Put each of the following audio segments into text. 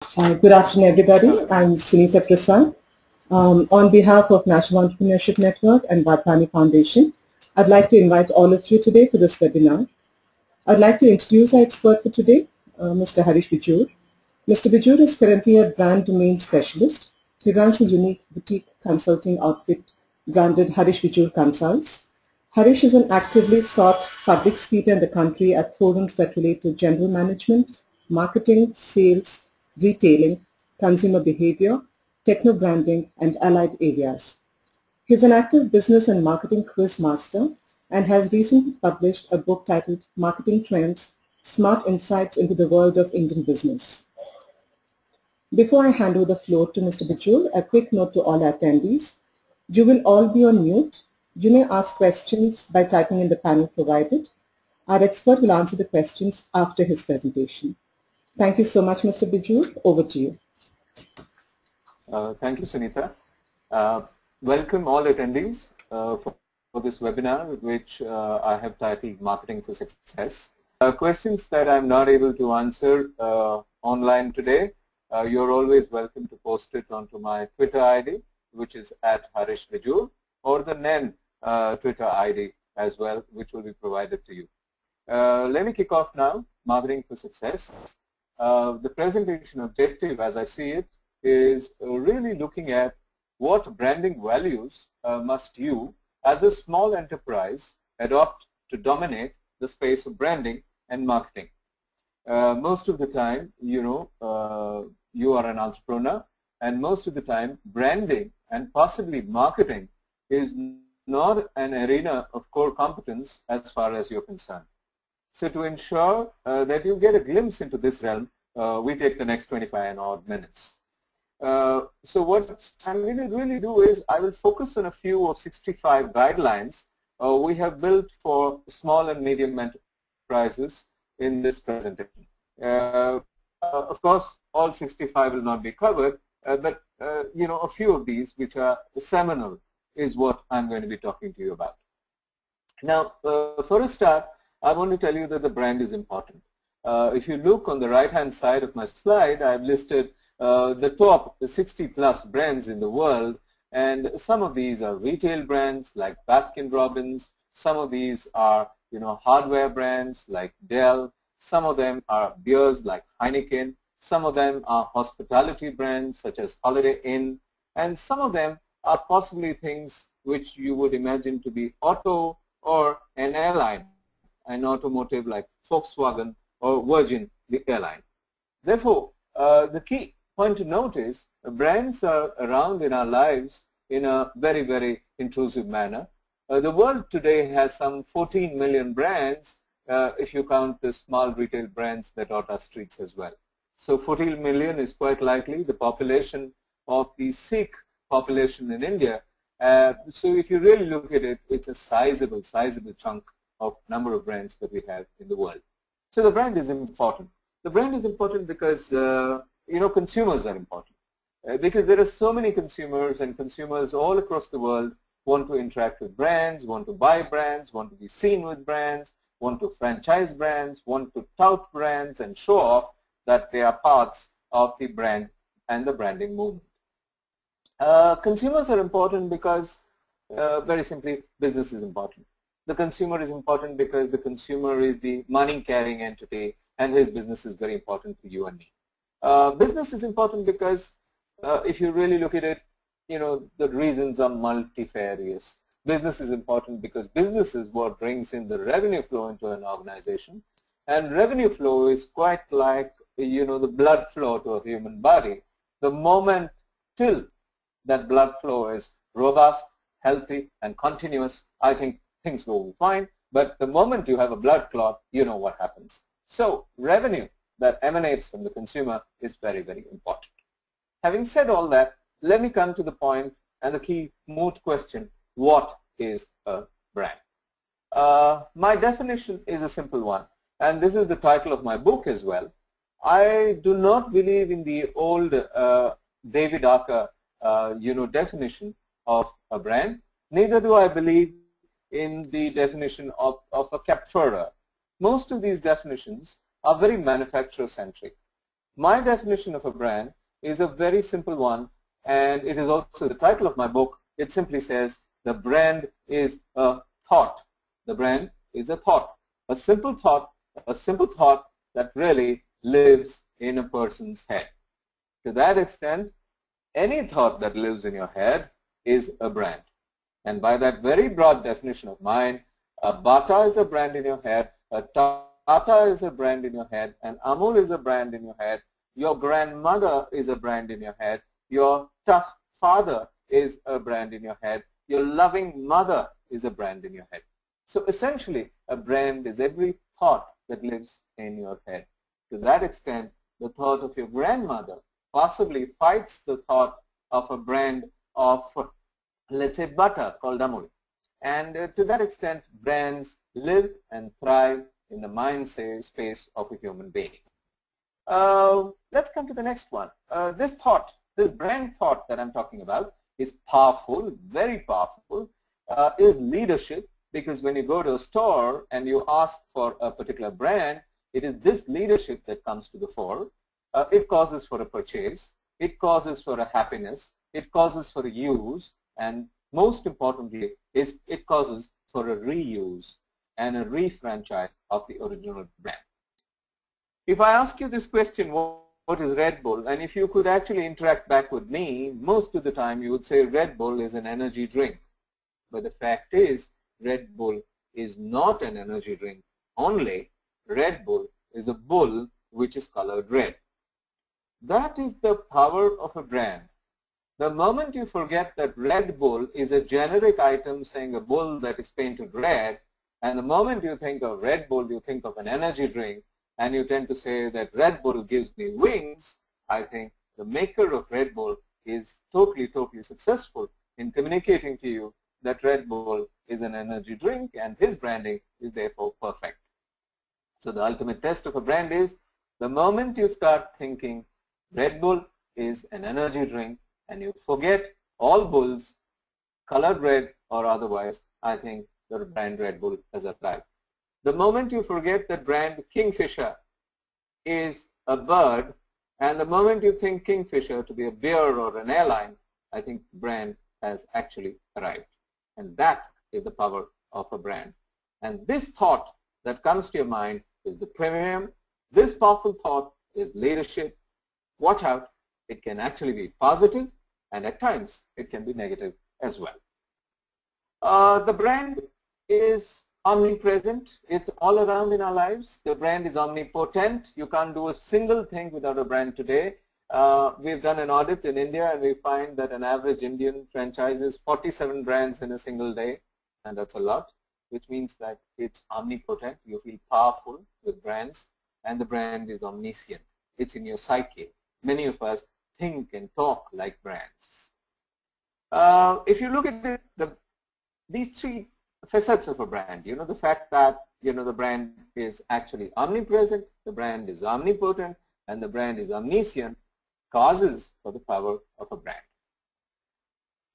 Good afternoon, everybody. I'm Sunita Prasad. On behalf of National Entrepreneurship Network and Vatani Foundation, I'd like to invite all of you today for this webinar. I'd like to introduce our expert for today, Mr. Harish Bijoor. Mr. Bijoor is currently a brand domain specialist. He runs a unique boutique consulting outfit branded Harish Bijoor Consults. Harish is an actively sought public speaker in the country at forums that relate to general management, marketing, sales, retailing, consumer behavior, techno-branding, and allied areas. He is an active business and marketing quiz master and has recently published a book titled Marketing Trends, Smart Insights into the World of Indian Business. Before I hand over the floor to Mr. Bijoor, a quick note to all attendees. You will all be on mute. You may ask questions by typing in the panel provided. Our expert will answer the questions after his presentation. Thank you so much, Mr. Bijoor. Over to you. Thank you, Sunita. Welcome all attendees for this webinar, which I have titled Marketing for Success. Questions that I'm not able to answer online today, you're always welcome to post it onto my Twitter ID, which is @Harish Bijoor, or the NEN Twitter ID as well, which will be provided to you. Let me kick off now, Marketing for Success. The presentation objective, as I see it, is really looking at what branding values must you, as a small enterprise, adopt to dominate the space of branding and marketing. Most of the time, you are an entrepreneur, and most of the time, branding and possibly marketing is not an arena of core competence as far as you're concerned. So to ensure that you get a glimpse into this realm, we take the next 25 odd minutes. So what I'm going to really do is I will focus on a few of 65 guidelines we have built for small and medium enterprises in this presentation. Of course, all 65 will not be covered, but a few of these which are seminal is what I'm going to be talking to you about. Now, for a start, I want to tell you that the brand is important. If you look on the right-hand side of my slide, I've listed the top 60+ brands in the world, and some of these are retail brands like Baskin-Robbins. Some of these are, hardware brands like Dell. Some of them are beers like Heineken. Some of them are hospitality brands such as Holiday Inn, and some of them are possibly things which you would imagine to be auto or an airline, an automotive like Volkswagen or Virgin, the airline. Therefore, the key point to note is brands are around in our lives in a very, very intrusive manner. The world today has some 14 million brands if you count the small retail brands that dot our streets as well. So 14 million is quite likely the population of the Sikh population in India. So if you really look at it, it's a sizable chunk of number of brands that we have in the world. So the brand is important. The brand is important because, consumers are important. Because there are so many consumers, and consumers all across the world want to interact with brands, want to buy brands, want to be seen with brands, want to franchise brands, want to tout brands and show off that they are parts of the brand and the branding movement. Consumers are important because, very simply, business is important. The consumer is important because the consumer is the money-carrying entity, and his business is very important to you and me. Business is important because if you really look at it, the reasons are multifarious. Business is important because business is what brings in the revenue flow into an organization, and revenue flow is quite like, the blood flow to a human body. The moment till that blood flow is robust, healthy, and continuous, I think things go fine. But the moment you have a blood clot, you know what happens. So revenue that emanates from the consumer is very, very important. Having said all that, let me come to the point and the key moot question: what is a brand? My definition is a simple one, and this is the title of my book as well. I do not believe in the old David Archer definition of a brand. Neither do I believe in the definition of a capfura. Most of these definitions are very manufacturer-centric. My definition of a brand is a very simple one, and it is also the title of my book. It simply says the brand is a thought. The brand is a thought. A simple thought that really lives in a person's head. To that extent, any thought that lives in your head is a brand. And by that very broad definition of mine, a Bata is a brand in your head, a Tata is a brand in your head, and Amul is a brand in your head, your grandmother is a brand in your head, your tough father is a brand in your head, your loving mother is a brand in your head. So essentially, a brand is every thought that lives in your head. To that extent, the thought of your grandmother possibly fights the thought of a brand of, let's say, butter called Amul. And to that extent, brands live and thrive in the mind space of a human being. Let's come to the next one. This brand thought that I'm talking about is powerful, very powerful, is leadership, because when you go to a store and you ask for a particular brand, it is this leadership that comes to the fore. It causes for a purchase, it causes for a happiness, it causes for a use, and most importantly, it causes for a reuse and a refranchise of the original brand. If I ask you this question, what is Red Bull? And if you could actually interact back with me, most of the time you would say Red Bull is an energy drink. But the fact is, Red Bull is not an energy drink only. Red Bull is a bull which is colored red. That is the power of a brand. The moment you forget that Red Bull is a generic item saying a bull that is painted red, and the moment you think of Red Bull, you think of an energy drink, and you tend to say that Red Bull gives me wings, I think the maker of Red Bull is totally successful in communicating to you that Red Bull is an energy drink and his branding is therefore perfect. So the ultimate test of a brand is the moment you start thinking Red Bull is an energy drink and you forget all bulls, colored red or otherwise, I think the brand Red Bull has arrived. The moment you forget that brand Kingfisher is a bird, and the moment you think Kingfisher to be a beer or an airline, I think brand has actually arrived. And that is the power of a brand. And this thought that comes to your mind is the premium. This powerful thought is leadership. Watch out, it can actually be positive, and at times it can be negative as well. The brand is omnipresent. It's all around in our lives. The brand is omnipotent. You can't do a single thing without a brand today. We've done an audit in India and we find that an average Indian franchises 47 brands in a single day, and that's a lot, which means that it's omnipotent. You feel powerful with brands, and the brand is omniscient. It's in your psyche. Many of us think and talk like brands. If you look at it, these three facets of a brand, the fact that the brand is actually omnipresent, the brand is omnipotent, and the brand is omniscient, causes for the power of a brand.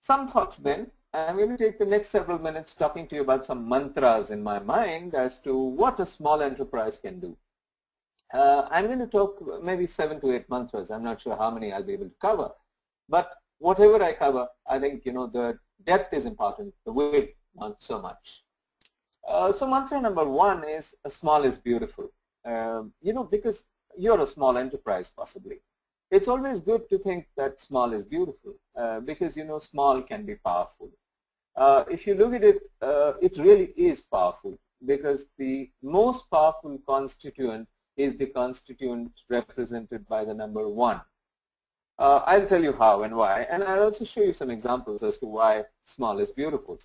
Some thoughts then. I'm going to take the next several minutes talking to you about some mantras in my mind as to what a small enterprise can do. I'm going to talk maybe 7 to 8 mantras. I'm not sure how many I'll be able to cover. But whatever I cover, I think, the depth is important, the width not so much. So mantra number 1 is small is beautiful. Because you're a small enterprise possibly. It's always good to think that small is beautiful because, small can be powerful. If you look at it, it really is powerful because the most powerful constituent is the constituent represented by the number 1. I'll tell you how and why, and I'll also show you some examples as to why small is beautiful.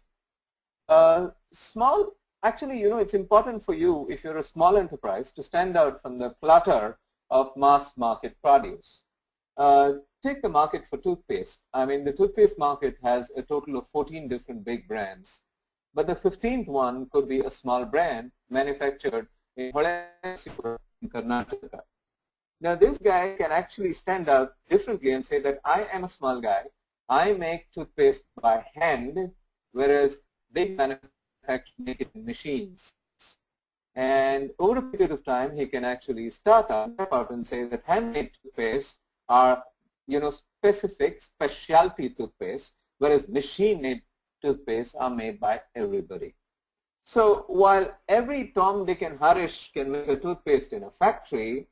Small, actually, it's important for you, if you're a small enterprise, to stand out from the clutter of mass market produce. Take the market for toothpaste. I mean, the toothpaste market has a total of 14 different big brands, but the 15th one could be a small brand manufactured in Karnataka. Now, this guy can actually stand out differently and say that I am a small guy. I make toothpaste by hand, whereas big manufacturers make it in machines. And over a period of time, he can actually step out and say that handmade toothpaste are, specific specialty toothpaste, whereas machine-made toothpaste are made by everybody. So while every Tom, Dick, and Harish can make a toothpaste in a factory,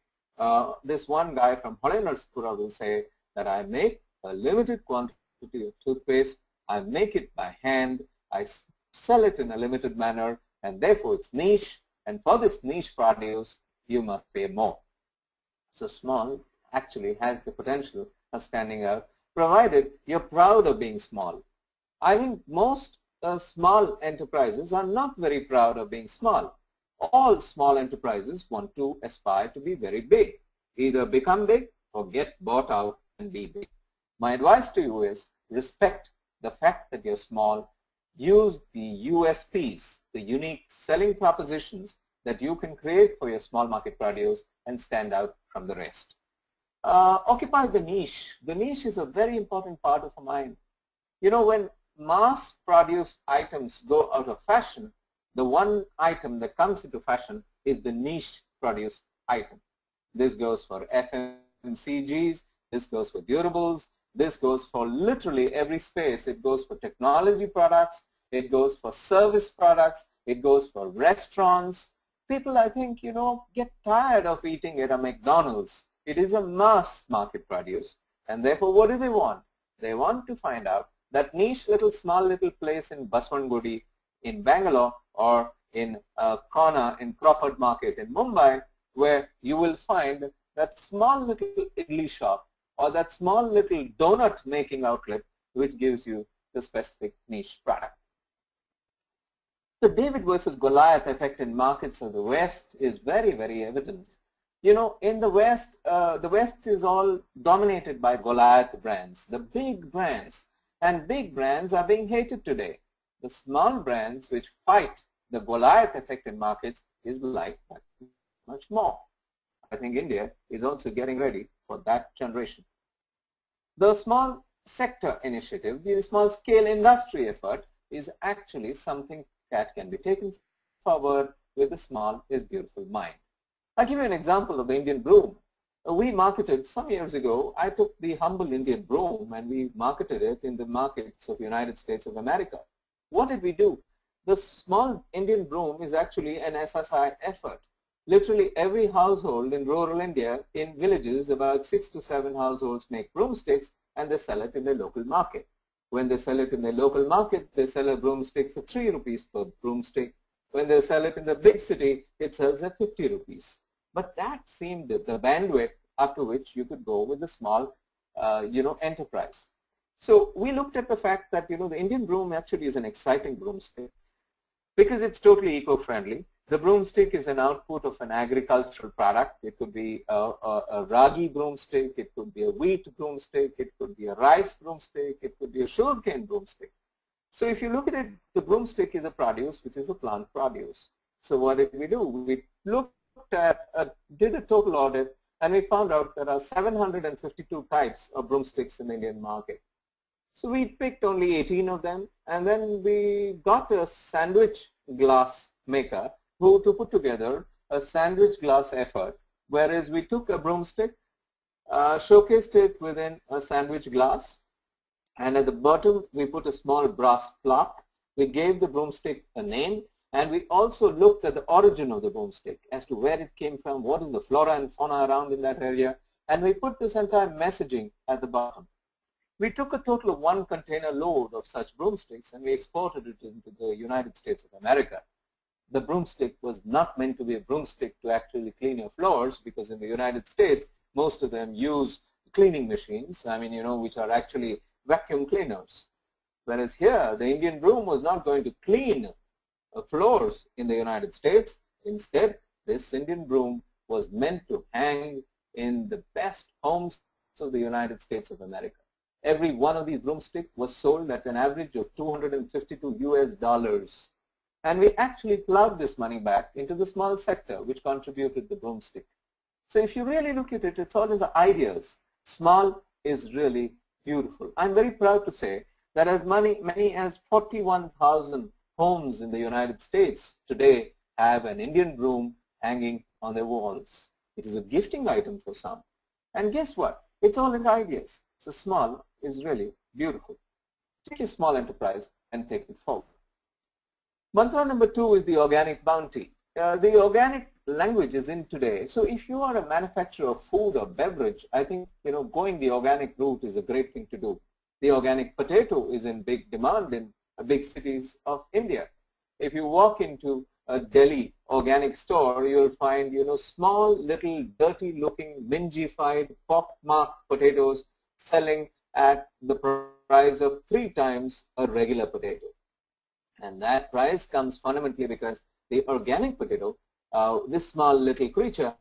this one guy from Holenarspura will say that I make a limited quantity of toothpaste, I make it by hand, I sell it in a limited manner, and therefore it's niche, and for this niche produce, you must pay more. So small actually has the potential of standing out, provided you're proud of being small. I think most small enterprises are not very proud of being small. All small enterprises want to aspire to be very big, either become big or get bought out and be big. My advice to you is respect the fact that you're small. Use the USPs, the unique selling propositions that you can create for your small market produce and stand out from the rest. Occupy the niche. The niche is a very important part of a mind. When mass produce items go out of fashion, the one item that comes into fashion is the niche produce item. This goes for FMCGs, this goes for durables, this goes for literally every space. It goes for technology products, it goes for service products, it goes for restaurants. People, I think, get tired of eating at a McDonald's. It is a mass market produce, and therefore what do they want? They want to find out that niche small little place in Baswangudi in Bangalore, or in a corner in Crawford Market in Mumbai, where you will find that small little idli shop or that small little donut making outlet which gives you the specific niche product. The David versus Goliath effect in markets of the West is very, very evident. In the West is all dominated by Goliath brands, the big brands, and big brands are being hated today. The small brands which fight the Goliath effect in markets is liked much more. I think India is also getting ready for that generation. The small sector initiative, the small scale industry effort, is actually something that can be taken forward with a small is beautiful mind. I'll give you an example of the Indian broom. We marketed some years ago, I took the humble Indian broom and we marketed it in the markets of the United States of America. What did we do? The small Indian broom is actually an SSI effort. Literally every household in rural India, in villages, about 6 to 7 households make broomsticks and they sell it in their local market. When they sell it in their local market, they sell a broomstick for 3 rupees per broomstick. When they sell it in the big city, it sells at 50 rupees. But that seemed the bandwidth up to which you could go with the small, enterprise. So we looked at the fact that, the Indian broom actually is an exciting broomstick because it's totally eco-friendly. The broomstick is an output of an agricultural product. It could be a ragi broomstick, it could be a wheat broomstick, it could be a rice broomstick, it could be a sugarcane broomstick. So if you look at it, the broomstick is a produce which is a plant produce. So what did we do? We looked at, did a total audit, and we found out there are 752 types of broomsticks in the Indian market. So we picked only 18 of them, and then we got a sandwich glass maker who to put together a sandwich glass effort, whereas we took a broomstick, showcased it within a sandwich glass, and at the bottom we put a small brass plaque. We gave the broomstick a name, and we also looked at the origin of the broomstick as to where it came from, what is the flora and fauna around in that area, and we put this entire messaging at the bottom. We took a total of 1 container load of such broomsticks and we exported it into the United States of America. The broomstick was not meant to be a broomstick to actually clean your floors, because in the United States, most of them use cleaning machines, which are actually vacuum cleaners. Whereas here, the Indian broom was not going to clean floors in the United States. Instead, this Indian broom was meant to hang in the best homes of the United States of America. Every one of these broomsticks was sold at an average of $252 US. And we actually plowed this money back into the small sector, which contributed the broomstick. So if you really look at it, it's all in the ideas. Small is really beautiful. I'm very proud to say that as many as 41,000 homes in the United States today have an Indian broom hanging on their walls. It is a gifting item for some. And guess what? It's all in ideas. So small is really beautiful. Take a small enterprise and take it forward. Mantra number 2 is the organic bounty. The organic language is in today. So if you are a manufacturer of food or beverage, I think going the organic route is a great thing to do. The organic potato is in big demand in big cities of India. If you walk into a Delhi organic store, you'll find small little dirty looking mingified pock-marked potatoes selling at the price of 3 times a regular potato. And that price comes fundamentally because the organic potato, this small little creature,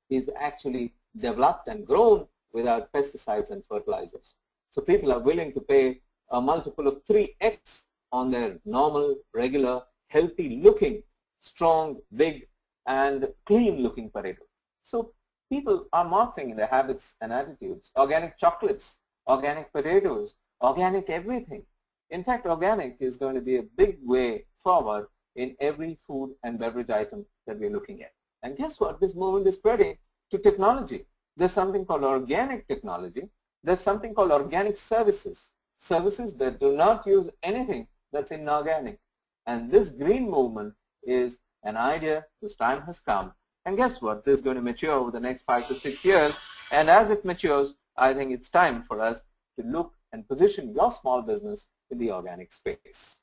is actually developed and grown without pesticides and fertilizers. So people are willing to pay a multiple of 3x on their normal, regular, healthy looking, strong, big and clean looking potato. So people are morphing in their habits and attitudes. Organic chocolates, organic potatoes, organic everything. In fact, organic is going to be a big way forward in every food and beverage item that we're looking at. And guess what? This movement is spreading to technology. There's something called organic technology. There's something called organic services. Services that do not use anything that's inorganic. And this green movement is an idea whose time has come. And guess what? This is going to mature over the next 5 to 6 years. And as it matures, I think it's time for us to look and position your small business in the organic space.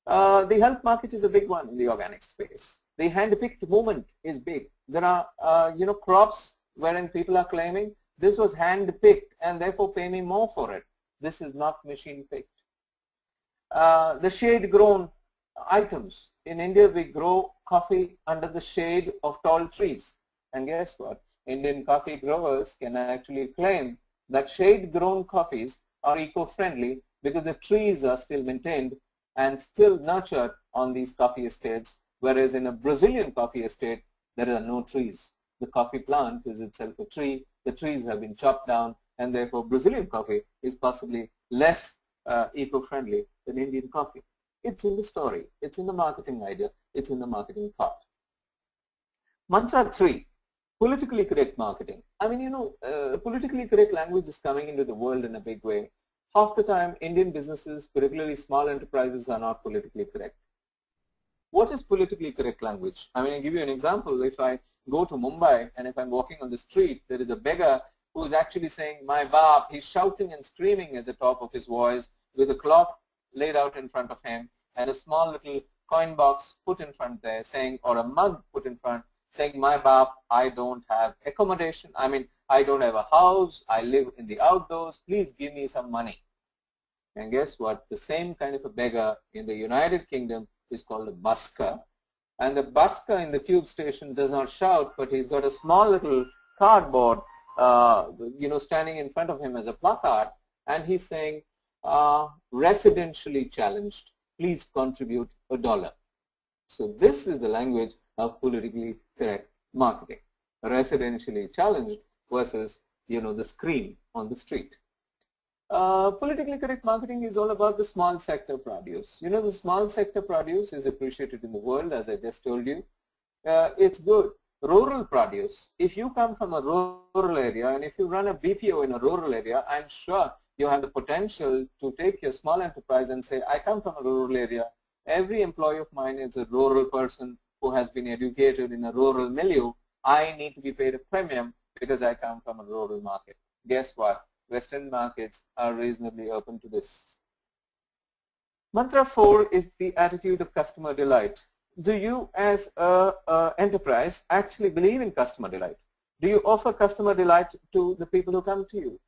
The health market is a big one in the organic space. The hand-picked movement is big. There are, crops wherein people are claiming this was hand-picked and therefore pay me more for it. This is not machine-picked. The shade-grown items. In India, we grow coffee under the shade of tall trees. And guess what? Indian coffee growers can actually claim that shade-grown coffees are eco-friendly because the trees are still maintained and still nurtured on these coffee estates, whereas in a Brazilian coffee estate, there are no trees. The coffee plant is itself a tree. The trees have been chopped down, and therefore Brazilian coffee is possibly less eco-friendly than Indian coffee. It's in the story. It's in the marketing idea. It's in the marketing thought. Mantra 3, politically correct marketing. I mean, politically correct language is coming into the world in a big way. Half the time, Indian businesses, particularly small enterprises, are not politically correct. What is politically correct language? I mean, I'll give you an example. If I go to Mumbai and if I'm walking on the street, there is a beggar who is actually saying, "My baap," he's shouting and screaming at the top of his voice with a cloth laid out in front of him and a small little coin box put in front there saying, or a mug put in front saying, "My baap, I don't have accommodation. I mean, I don't have a house. I live in the outdoors. Please give me some money." And guess what? The same kind of a beggar in the United Kingdom is called a busker. And the busker in the tube station does not shout, but he's got a small little cardboard, standing in front of him as a placard, and he's saying, "Residentially challenged, please contribute $1." So this is the language of politically correct marketing. Residentially challenged versus, the scream on the street. Politically correct marketing is all about the small sector produce. The small sector produce is appreciated in the world, as I just told you. It's good. Rural produce, if you come from a rural area and if you run a BPO in a rural area, I'm sure you have the potential to take your small enterprise and say, "I come from a rural area. Every employee of mine is a rural person who has been educated in a rural milieu. I need to be paid a premium because I come from a rural market." Guess what? Western markets are reasonably open to this. Mantra 4 is the attitude of customer delight. Do you as an enterprise actually believe in customer delight? Do you offer customer delight to the people who come to you?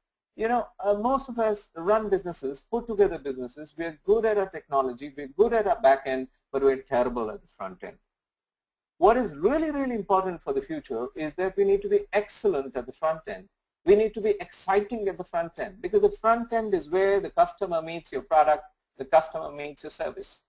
Most of us run businesses, put together businesses. We're good at our technology, we're good at our back end, but we're terrible at the front end. What is really, really important for the future is that we need to be excellent at the front end. We need to be exciting at the front end, because the front end is where the customer meets your product, the customer meets your service.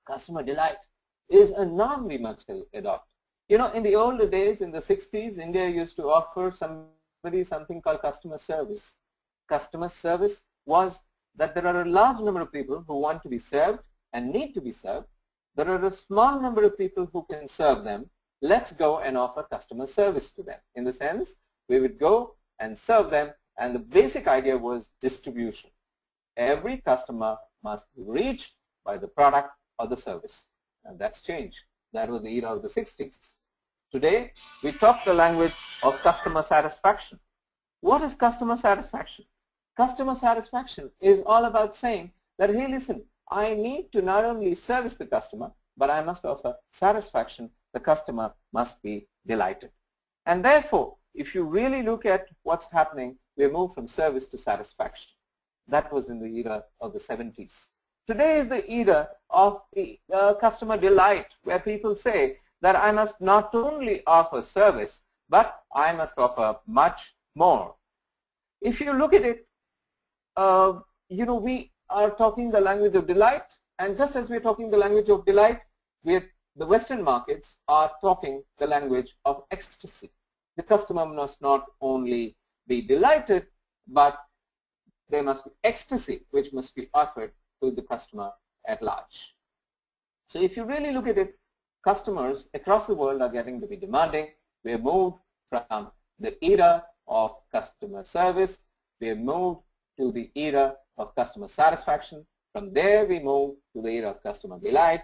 Customer delight is a norm we must adopt. In the older days, in the 60s, India used to offer somebody something called customer service. Customer service was that there are a large number of people who want to be served and need to be served, there are a small number of people who can serve them. Let's go and offer customer service to them. In the sense, we would go and serve them, and the basic idea was distribution. Every customer must be reached by the product or the service. And that's changed. That was the era of the 60s. Today, we talk the language of customer satisfaction. What is customer satisfaction? Customer satisfaction is all about saying that, hey, listen, I need to not only service the customer, but I must offer satisfaction. The customer must be delighted. And therefore, if you really look at what's happening, we move from service to satisfaction. That was in the era of the 70s. Today is the era of the customer delight, where people say that I must not only offer service, but I must offer much more. If you look at it, we are talking the language of delight, and just as we're talking the language of delight, the Western markets are talking the language of ecstasy. The customer must not only be delighted, but there must be ecstasy which must be offered to the customer at large. So if you really look at it, customers across the world are getting to be demanding. We have moved from the era of customer service, we have moved to the era of customer satisfaction. From there we move to the era of customer delight,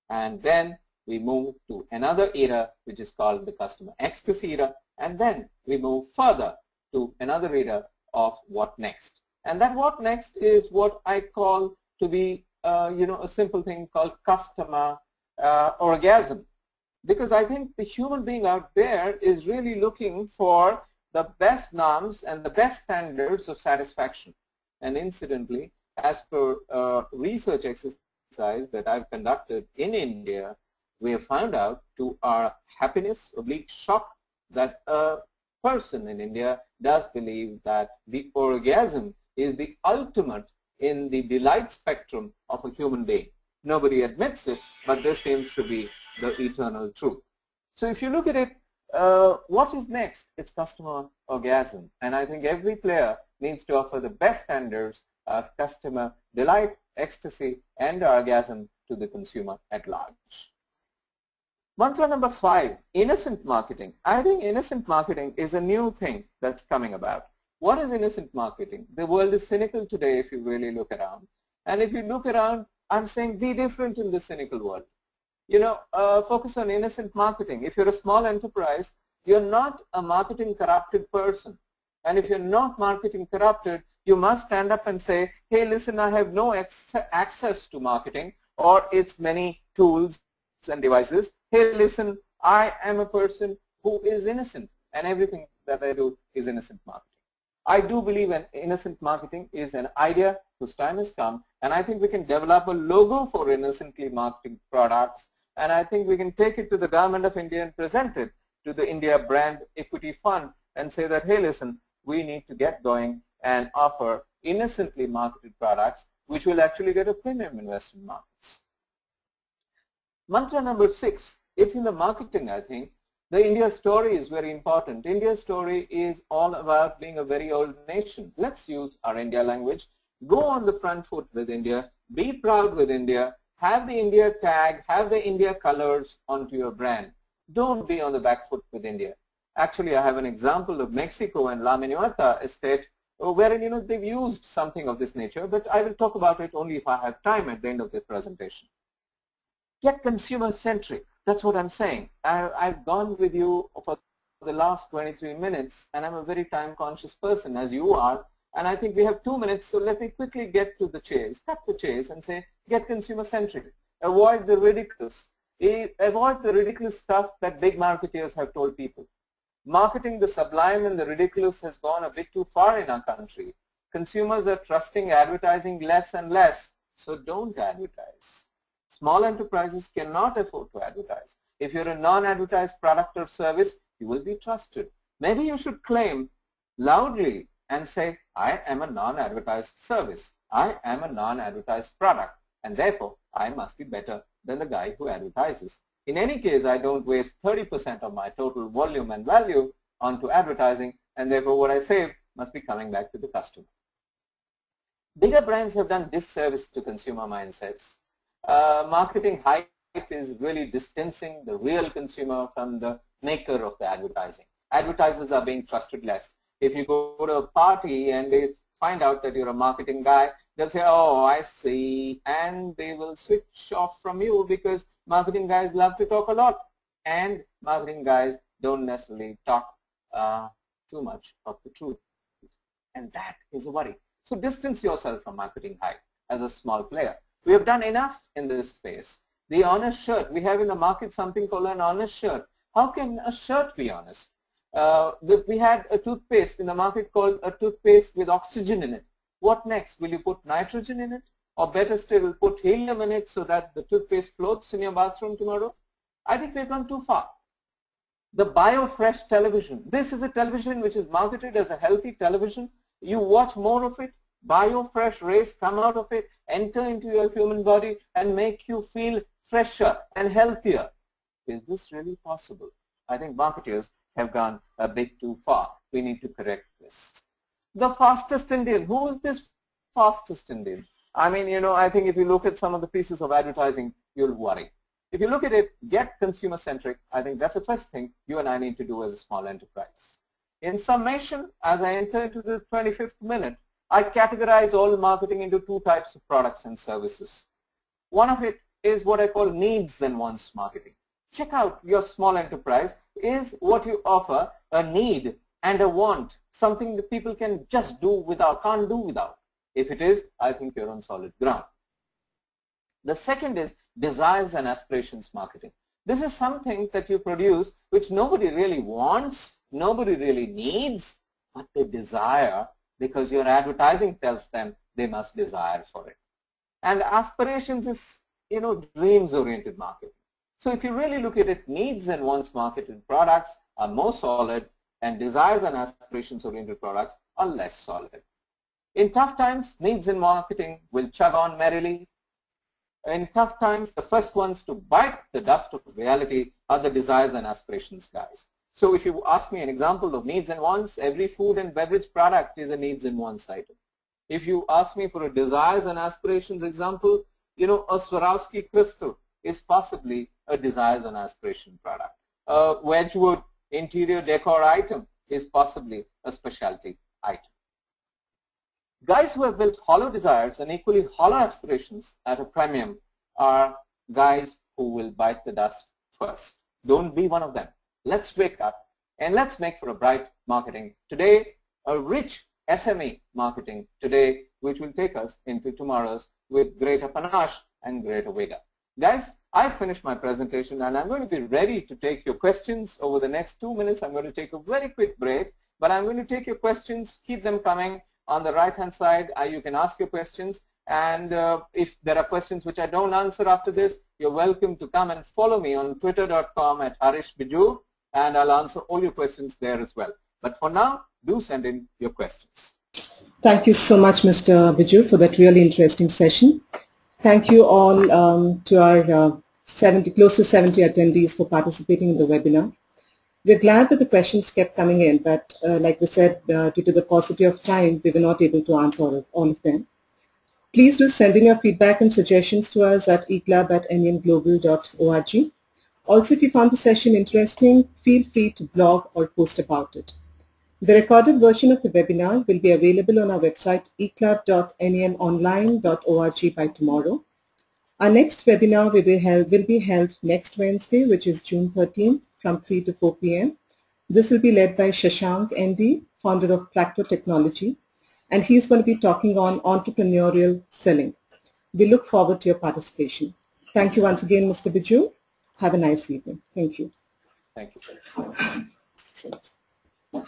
and then we move to another era which is called the customer ecstasy era, and then we move further to another era of what next. And that what next is what I call to be a simple thing called customer orgasm. Because I think the human being out there is really looking for the best norms and the best standards of satisfaction. And incidentally, as per research exercise that I've conducted in India, we have found out to our happiness / shock that a person in India does believe that the orgasm is the ultimate in the delight spectrum of a human being. Nobody admits it, but this seems to be the eternal truth. So if you look at it, what is next? It's customer orgasm. And I think every player needs to offer the best standards of customer delight, ecstasy, and orgasm to the consumer at large. Mantra number 5, innocent marketing. I think innocent marketing is a new thing that's coming about. What is innocent marketing? The world is cynical today if you really look around. And if you look around, I'm saying be different in this cynical world. Focus on innocent marketing. If you're a small enterprise, you're not a marketing corrupted person. And if you're not marketing corrupted, you must stand up and say, hey, listen, I have no access to marketing or its many tools and devices. Hey, listen, I am a person who is innocent, and everything that I do is innocent marketing. I do believe in innocent marketing is an idea whose time has come, and I think we can develop a logo for innocently marketing products, and I think we can take it to the government of India and present it to the India Brand Equity Fund and say that, hey, listen, we need to get going and offer innocently marketed products which will actually get a premium in Western markets. Mantra number 6, it's in the marketing, I think. The India story is very important. India's story is all about being a very old nation. Let's use our India language. Go on the front foot with India. Be proud with India. Have the India tag, have the India colors onto your brand. Don't be on the back foot with India. Actually, I have an example of Mexico and La Minueta estate wherein they've used something of this nature, but I will talk about it only if I have time at the end of this presentation. Get consumer-centric. That's what I'm saying. I've gone with you for the last 23 minutes, and I'm a very time-conscious person, as you are, and I think we have 2 minutes, so let me quickly get to the chase, cut the chase, and say, get consumer-centric. Avoid the ridiculous. Avoid the ridiculous stuff that big marketeers have told people. Marketing the sublime and the ridiculous has gone a bit too far in our country. Consumers are trusting advertising less and less, so don't advertise. Small enterprises cannot afford to advertise. If you're a non-advertised product or service, you will be trusted. Maybe you should claim loudly and say, I am a non-advertised service. I am a non-advertised product, and therefore I must be better than the guy who advertises. In any case, I don't waste 30% of my total volume and value onto advertising, and therefore what I save must be coming back to the customer. Bigger brands have done disservice to consumer mindsets. Marketing high is really distancing the real consumer from the maker of the advertising. Advertisers are being trusted less. If you go to a party and they find out that you're a marketing guy, they'll say, oh, I see, and they will switch off from you because marketing guys love to talk a lot, and marketing guys don't necessarily talk too much of the truth, and that is a worry. So distance yourself from marketing hype as a small player. We have done enough in this space. The honest shirt, we have in the market something called an honest shirt. How can a shirt be honest? We had a toothpaste in the market called a toothpaste with oxygen in it. What next? Will you put nitrogen in it? Or better still, put helium in it so that the toothpaste floats in your bathroom tomorrow? I think we've gone too far. The BioFresh television. This is a television which is marketed as a healthy television. You watch more of it, BioFresh rays come out of it, enter into your human body and make you feel fresher and healthier. Is this really possible? I think marketers have gone a bit too far. We need to correct this. The fastest Indian. Who is this fastest Indian? I mean, you know, I think if you look at some of the pieces of advertising, you'll worry. If you look at it, get consumer-centric. I think that's the first thing you and I need to do as a small enterprise. In summation, as I enter into the 25th minute, I categorize all marketing into two types of products and services. One of it is what I call needs and wants marketing. Check out your small enterprise. Is what you offer a need and a want, something that people can just do without, can't do without? If it is, I think you're on solid ground. The second is desires and aspirations marketing. This is something that you produce which nobody really wants, nobody really needs, but they desire because your advertising tells them they must desire for it. And aspirations is, you know, dreams-oriented marketing. So if you really look at it, needs and wants marketed products are more solid, and desires and aspirations-oriented products are less solid. In tough times, needs and marketing will chug on merrily. In tough times, the first ones to bite the dust of reality are the desires and aspirations guys. So if you ask me an example of needs and wants, every food and beverage product is a needs and wants item. If you ask me for a desires and aspirations example, you know, a Swarovski crystal is possibly a desires and aspiration product. A Wedgwood interior decor item is possibly a specialty item. Guys who have built hollow desires and equally hollow aspirations at a premium are guys who will bite the dust first. Don't be one of them. Let's wake up and let's make for a bright marketing today, a rich SME marketing today, which will take us into tomorrow's with greater panache and greater vigor. Guys, I've finished my presentation and I'm going to be ready to take your questions over the next 2 minutes. I'm going to take a very quick break, but I'm going to take your questions, keep them coming. On the right-hand side, you can ask your questions, and if there are questions which I don't answer after this, you're welcome to come and follow me on twitter.com at Harish Bijoor, and I'll answer all your questions there as well. But for now, do send in your questions. Thank you so much, Mr. Bijoor, for that really interesting session. Thank you all to our close to 70 attendees for participating in the webinar. We're glad that the questions kept coming in, but like we said, due to the paucity of time, we were not able to answer all of them. Please do send in your feedback and suggestions to us at eclub@nenglobal.org. Also, if you found the session interesting, feel free to blog or post about it. The recorded version of the webinar will be available on our website eclub.nenonline.org by tomorrow. Our next webinar will be held next Wednesday, which is June 13th from 3 to 4 p.m. This will be led by Shashank ND, founder of Placto Technology, and he's going to be talking on entrepreneurial selling. We look forward to your participation. Thank you once again, Mr. Bijoor. Have a nice evening. Thank you. Thank you.